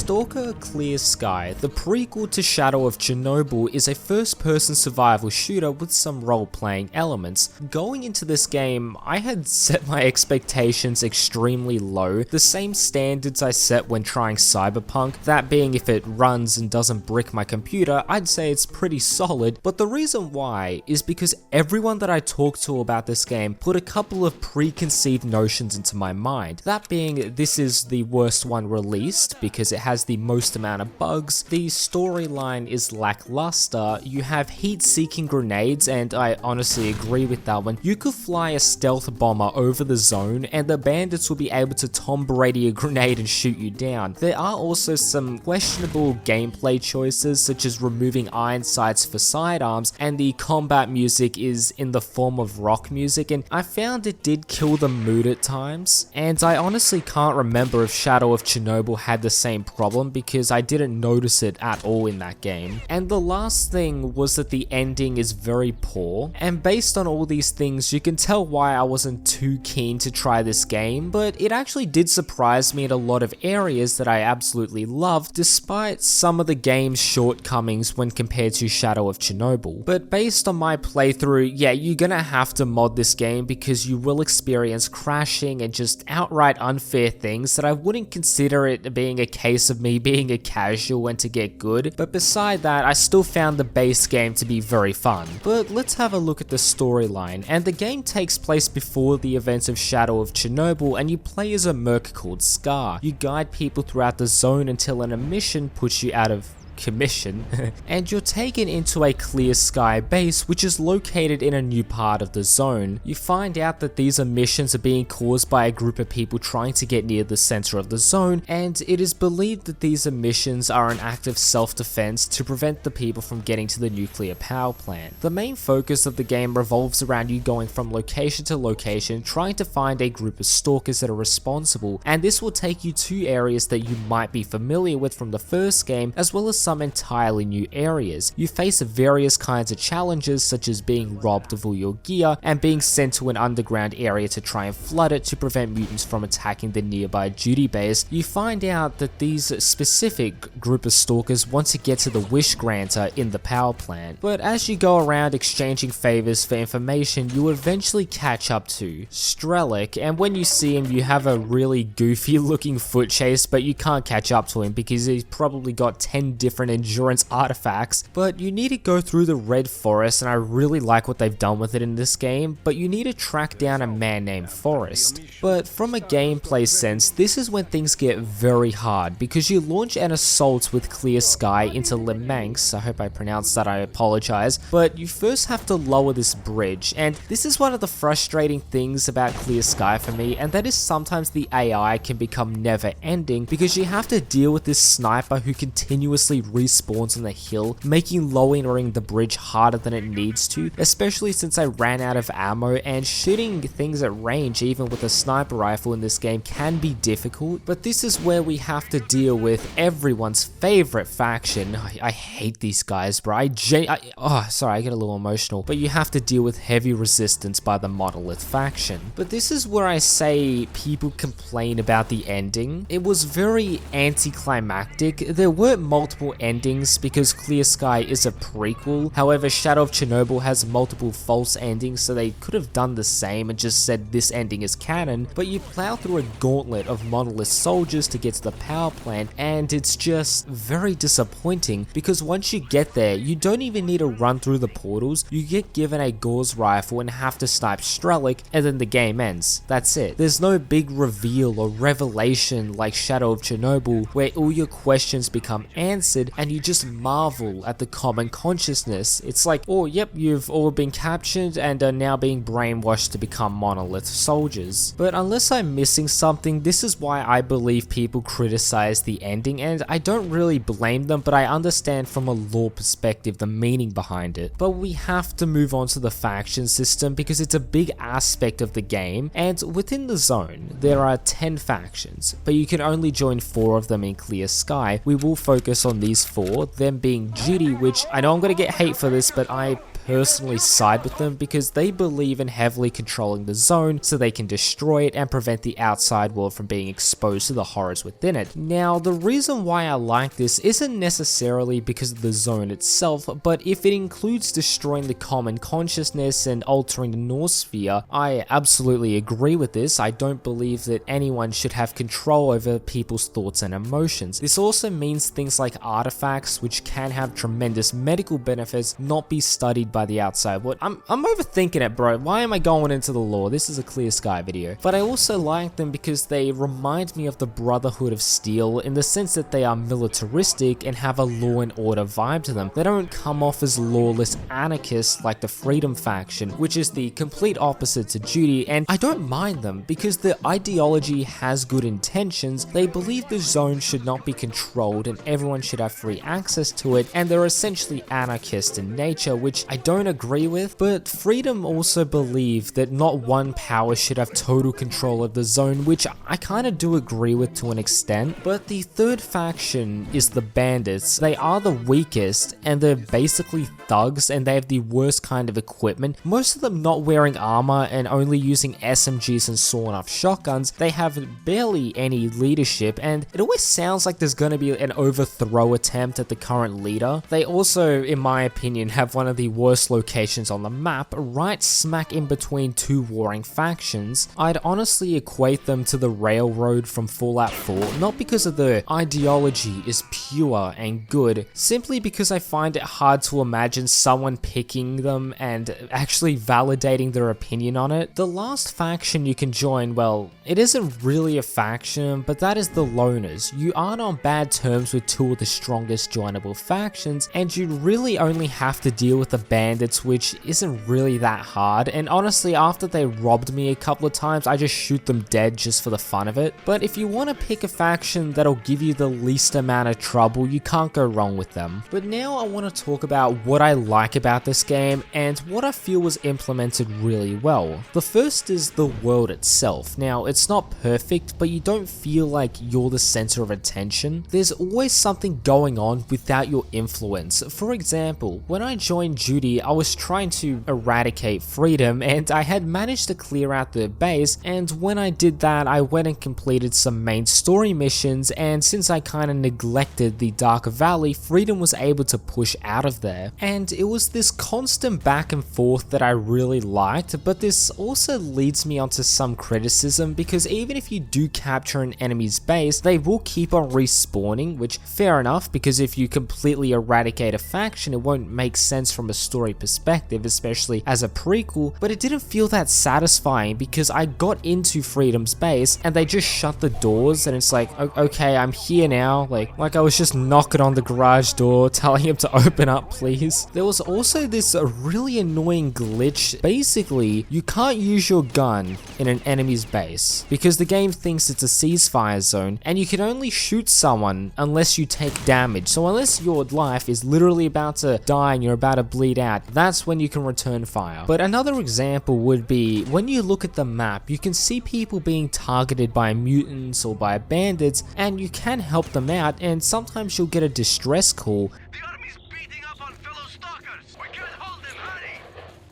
S.T.A.L.K.E.R Clear Sky, the prequel to Shadow of Chernobyl, is a first-person survival shooter with some role-playing elements. Going into this game, I had set my expectations extremely low, the same standards I set when trying Cyberpunk, that being if it runs and doesn't brick my computer, I'd say it's pretty solid, but the reason why is because everyone that I talked to about this game put a couple of preconceived notions into my mind, that being this is the worst one released because it has the most amount of bugs, the storyline is lackluster, you have heat-seeking grenades, and I honestly agree with that one. You could fly a stealth bomber over the zone and the bandits will be able to Tom Brady a grenade and shoot you down. There are also some questionable gameplay choices such as removing iron sights for sidearms, and the combat music is in the form of rock music, and I found it did kill the mood at times, and I honestly can't remember if Shadow of Chernobyl had the same problem because I didn't notice it at all in that game. And the last thing was that the ending is very poor, and based on all these things you can tell why I wasn't too keen to try this game, but it actually did surprise me in a lot of areas that I absolutely loved despite some of the game's shortcomings when compared to Shadow of Chernobyl. But based on my playthrough, yeah, you're gonna have to mod this game because you will experience crashing and just outright unfair things that I wouldn't consider it being a case of me being a casual and to get good, but beside that I still found the base game to be very fun. But let's have a look at the storyline, and the game takes place before the events of Shadow of Chernobyl and you play as a merc called S.T.A.L.K.E.R. You guide people throughout the zone until an emission puts you out of commission and you're taken into a Clear Sky base which is located in a new part of the zone. You find out that these emissions are being caused by a group of people trying to get near the center of the zone, and it is believed that these emissions are an act of self-defense to prevent the people from getting to the nuclear power plant. The main focus of the game revolves around you going from location to location trying to find a group of stalkers that are responsible, and this will take you to areas that you might be familiar with from the first game as well as some entirely new areas. You face various kinds of challenges such as being robbed of all your gear and being sent to an underground area to try and flood it to prevent mutants from attacking the nearby duty base. You find out that these specific group of stalkers want to get to the wish granter in the power plant, but as you go around exchanging favors for information you eventually catch up to S.T.A.L.K.E.R, and when you see him you have a really goofy looking foot chase, but you can't catch up to him because he's probably got 10 different endurance artifacts. But you need to go through the red forest, and I really like what they've done with it in this game, but you need to track down a man named Forrest. But from a gameplay sense, this is when things get very hard because you launch an assault with Clear Sky into Le Manx, I hope I pronounced that, I apologize, but you first have to lower this bridge, and this is one of the frustrating things about Clear Sky for me, and that is sometimes the AI can become never ending because you have to deal with this sniper who continuously respawns on the hill, making lowering the bridge harder than it needs to, especially since I ran out of ammo, and shooting things at range even with a sniper rifle in this game can be difficult. But this is where we have to deal with everyone's favorite faction. I hate these guys, bro. Sorry, I get a little emotional, but you have to deal with heavy resistance by the Monolith faction. But this is where I say people complain about the ending. It was very anticlimactic. There weren't multiple endings because Clear Sky is a prequel. However, Shadow of Chernobyl has multiple false endings, so they could have done the same and just said this ending is canon, but you plow through a gauntlet of Monolith soldiers to get to the power plant, and it's just very disappointing because once you get there, you don't even need to run through the portals. You get given a Gauss rifle and have to snipe S.T.A.L.K.E.R, and then the game ends. That's it. There's no big reveal or revelation like Shadow of Chernobyl where all your questions become answered and you just marvel at the common consciousness. It's like, oh yep, you've all been captured and are now being brainwashed to become Monolith soldiers. But unless I'm missing something, this is why I believe people criticize the ending, and I don't really blame them, but I understand from a lore perspective the meaning behind it. But we have to move on to the faction system because it's a big aspect of the game, and within the zone there are 10 factions, but you can only join 4 of them in Clear Sky. We will focus on these 4, them being Judy, which I know I'm gonna get hate for this, but I personally side with them because they believe in heavily controlling the zone so they can destroy it and prevent the outside world from being exposed to the horrors within it. Now, the reason why I like this isn't necessarily because of the zone itself, but if it includes destroying the common consciousness and altering the noosphere, I absolutely agree with this. I don't believe that anyone should have control over people's thoughts and emotions. This also means things like artifacts, which can have tremendous medical benefits, not be studied by the outside world. I'm overthinking it, bro. Why am I going into the lore? This is a Clear Sky video. But I also like them because they remind me of the Brotherhood of Steel in the sense that they are militaristic and have a law and order vibe to them. They don't come off as lawless anarchists like the Freedom faction, which is the complete opposite to Duty, and I don't mind them because the ideology has good intentions. They believe the zone should not be controlled and everyone should have free access to it, and they're essentially anarchist in nature, which I don't agree with, but Freedom also believe that not one power should have total control of the zone, which I kind of do agree with to an extent. But the third faction is the Bandits. They are the weakest and they're basically thugs, and they have the worst kind of equipment, most of them not wearing armor and only using SMGs and sawn-off shotguns. They have barely any leadership, and it always sounds like there's going to be an overthrow attempt at the current leader. They also, in my opinion, have one of the worst locations on the map, right smack in between two warring factions. I'd honestly equate them to the railroad from Fallout 4, not because of the ideology is pure and good, simply because I find it hard to imagine someone picking them and actually validating their opinion on it. The last faction you can join, well, it isn't really a faction, but that is the Loners. You aren't on bad terms with two of the strongest joinable factions, and you really only have to deal with the Bandits, which isn't really that hard, and honestly, after they robbed me a couple of times, I just shoot them dead just for the fun of it. But if you want to pick a faction that'll give you the least amount of trouble, you can't go wrong with them. But now I want to talk about what I like about this game and what I feel was implemented really well. The first is the world itself. Now, it's not perfect, but you don't feel like you're the center of attention. There's always something going on without your influence. For example, when I joined Duty, I was trying to eradicate Freedom, and I had managed to clear out the base, and when I did that, I went and completed some main story missions, and since I kind of neglected the Dark Valley, Freedom was able to push out of there. And it was this constant back and forth that I really liked, but this also leads me onto some criticism, because even if you do capture an enemy's base, they will keep on respawning, which fair enough, because if you completely eradicate a faction, it won't make sense from a story perspective, especially as a prequel, but it didn't feel that satisfying because I got into Freedom's base and they just shut the doors, and it's like, okay, I'm here now, like I was just knocking on the garage door, telling him to open up, please. There was also this really annoying glitch. Basically, you can't use your gun in an enemy's base because the game thinks it's a ceasefire zone, and you can only shoot someone unless you take damage. So unless your life is literally about to die and you're about to bleed out, that's when you can return fire. But another example would be when you look at the map, you can see people being targeted by mutants or by bandits, and you can help them out, and sometimes you'll get a distress call.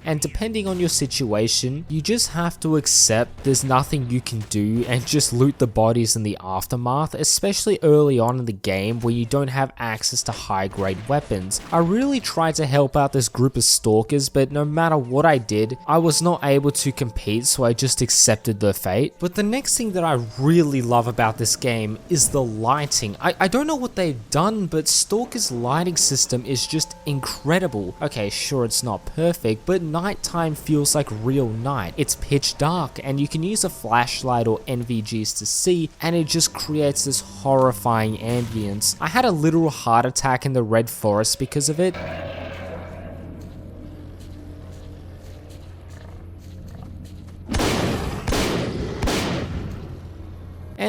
And depending on your situation, you just have to accept there's nothing you can do and just loot the bodies in the aftermath, especially early on in the game where you don't have access to high-grade weapons. I really tried to help out this group of stalkers, but no matter what I did, I was not able to compete, so I just accepted their fate. But the next thing that I really love about this game is the lighting. I don't know what they've done, but Stalker's lighting system is just incredible. Okay, sure, it's not perfect, but nighttime feels like real night. It's pitch dark and you can use a flashlight or NVGs to see, and it just creates this horrifying ambience. I had a literal heart attack in the Red Forest because of it.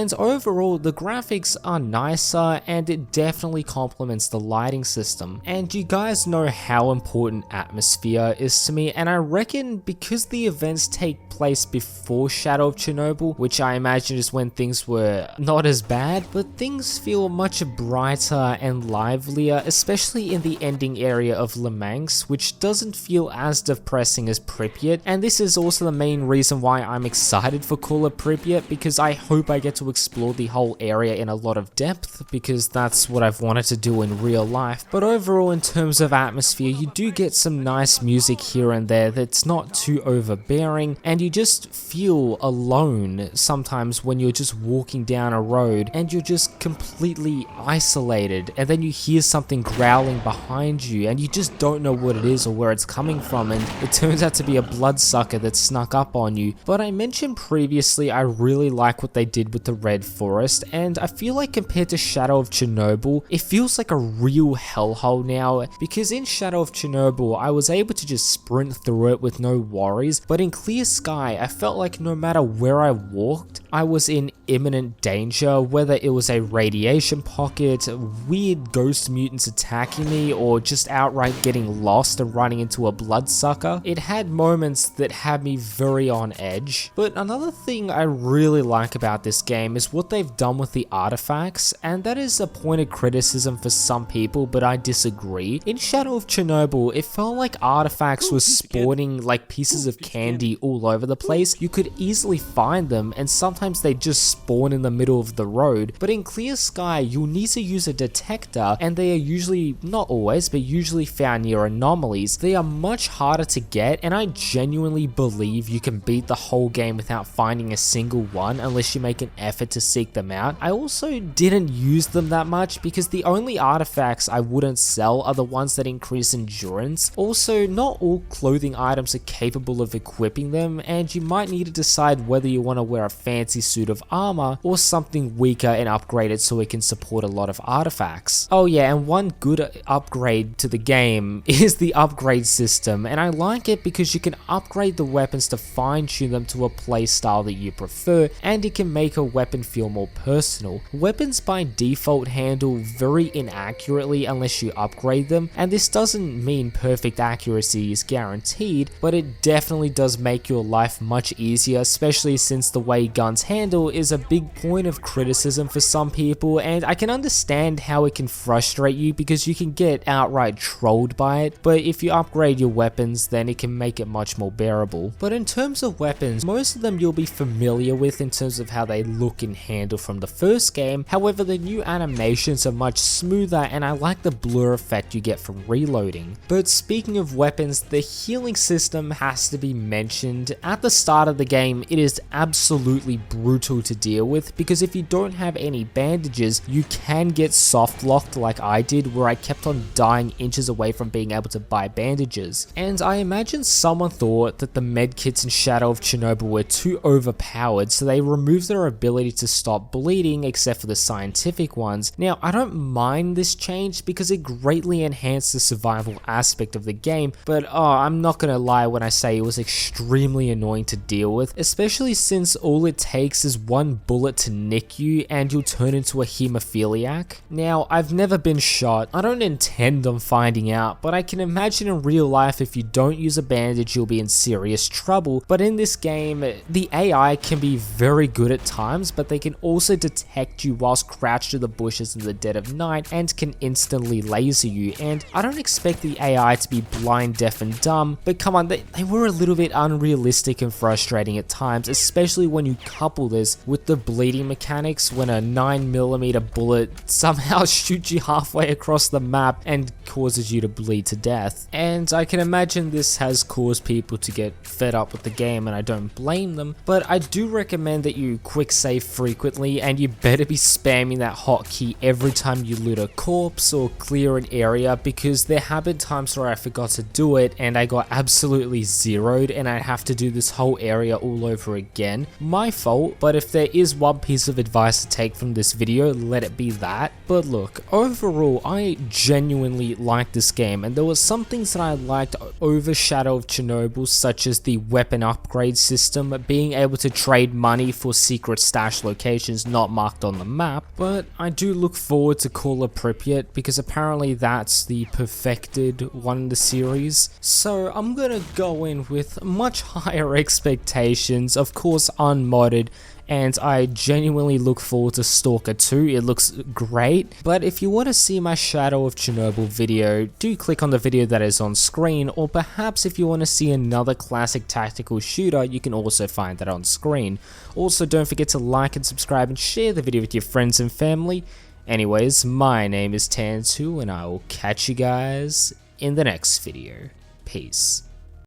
and overall the graphics are nicer and it definitely complements the lighting system. And you guys know how important atmosphere is to me, and I reckon because the events take place before Shadow of Chernobyl, which I imagine is when things were not as bad, but things feel much brighter and livelier, especially in the ending area of Limansk, which doesn't feel as depressing as Pripyat. And this is also the main reason why I'm excited for Call of Pripyat, because I hope I get to explore the whole area in a lot of depth, because that's what I've wanted to do in real life. But overall, in terms of atmosphere, you do get some nice music here and there that's not too overbearing, and you just feel alone sometimes when you're just walking down a road and you're just completely isolated, and then you hear something growling behind you and you just don't know what it is or where it's coming from, and it turns out to be a bloodsucker that snuck up on you. But I mentioned previously I really like what they did with the Red Forest, and I feel like compared to Shadow of Chernobyl, it feels like a real hellhole now, because in Shadow of Chernobyl I was able to just sprint through it with no worries, but in Clear Sky I felt like no matter where I walked, I was in imminent danger, whether it was a radiation pocket, weird ghost mutants attacking me, or just outright getting lost and running into a bloodsucker. It had moments that had me very on edge. But another thing I really like about this game is what they've done with the artifacts, and that is a point of criticism for some people, but I disagree. In Shadow of Chernobyl, it felt like artifacts were spawning like pieces of candy all over the place. You could easily find them, and sometimes they just spawn in the middle of the road. But in Clear Sky, you'll need to use a detector, and they are usually, not always, but usually found near anomalies. They are much harder to get, and I genuinely believe you can beat the whole game without finding a single one unless you make an effort to seek them out. I also didn't use them that much because the only artifacts I wouldn't sell are the ones that increase endurance. Also, not all clothing items are capable of equipping them, and you might need to decide whether you want to wear a fancy suit of armor or something weaker and upgraded so it can support a lot of artifacts. Oh yeah, and one good upgrade to the game is the upgrade system, and I like it because you can upgrade the weapons to fine-tune them to a playstyle that you prefer, and it can make a weapon feel more personal. Weapons by default handle very inaccurately unless you upgrade them, and this doesn't mean perfect accuracy is guaranteed, but it definitely does make your life much easier, especially since the way guns handle is a big point of criticism for some people, and I can understand how it can frustrate you because you can get outright trolled by it, but if you upgrade your weapons then it can make it much more bearable. But in terms of weapons, most of them you'll be familiar with in terms of how they look and handle from the first game. However, the new animations are much smoother, and I like the blur effect you get from reloading. But speaking of weapons, the healing system has to be mentioned. At the start of the game, it is absolutely brutal to deal with because if you don't have any bandages, you can get soft locked like I did, where I kept on dying inches away from being able to buy bandages. And I imagine someone thought that the medkits in Shadow of Chernobyl were too overpowered, so they removed their ability to stop bleeding except for the scientific ones. Now, I don't mind this change because it greatly enhanced the survival aspect of the game, but I'm not gonna lie when I say it was extremely annoying to deal with, especially since all it takes is one bullet to nick you and you'll turn into a hemophiliac. Now, I've never been shot. I don't intend on finding out, but I can imagine in real life if you don't use a bandage you'll be in serious trouble. But in this game, the AI can be very good at times, but they can also detect you whilst crouched in the bushes in the dead of night and can instantly laser you. And I don't expect the AI to be blind, deaf and dumb, but come on, they were a little bit unrealistic and frustrating at times, especially when you couple this with the bleeding mechanics when a 9mm bullet somehow shoots you halfway across the map and causes you to bleed to death. And I can imagine this has caused people to get fed up with the game, and I don't blame them, but I do recommend that you quick save frequently, and you better be spamming that hotkey every time you loot a corpse or clear an area, because there have been times where I forgot to do it and I got absolutely zeroed and I have to do this whole area all over again. My fault, but if there there is one piece of advice to take from this video, let it be that. But look, overall, I genuinely liked this game, and there were some things that I liked over Shadow of Chernobyl, such as the weapon upgrade system, being able to trade money for secret stash locations not marked on the map. But I do look forward to Call of Pripyat, because apparently that's the perfected one in the series. So I'm gonna go in with much higher expectations, of course unmodded, and I genuinely look forward to S.T.A.L.K.E.R 2, it looks great. But if you want to see my Shadow of Chernobyl video, do click on the video that is on screen, or perhaps if you want to see another classic tactical shooter, you can also find that on screen. Also, don't forget to like and subscribe and share the video with your friends and family. Anyways, my name is Tan2, and I will catch you guys in the next video. Peace.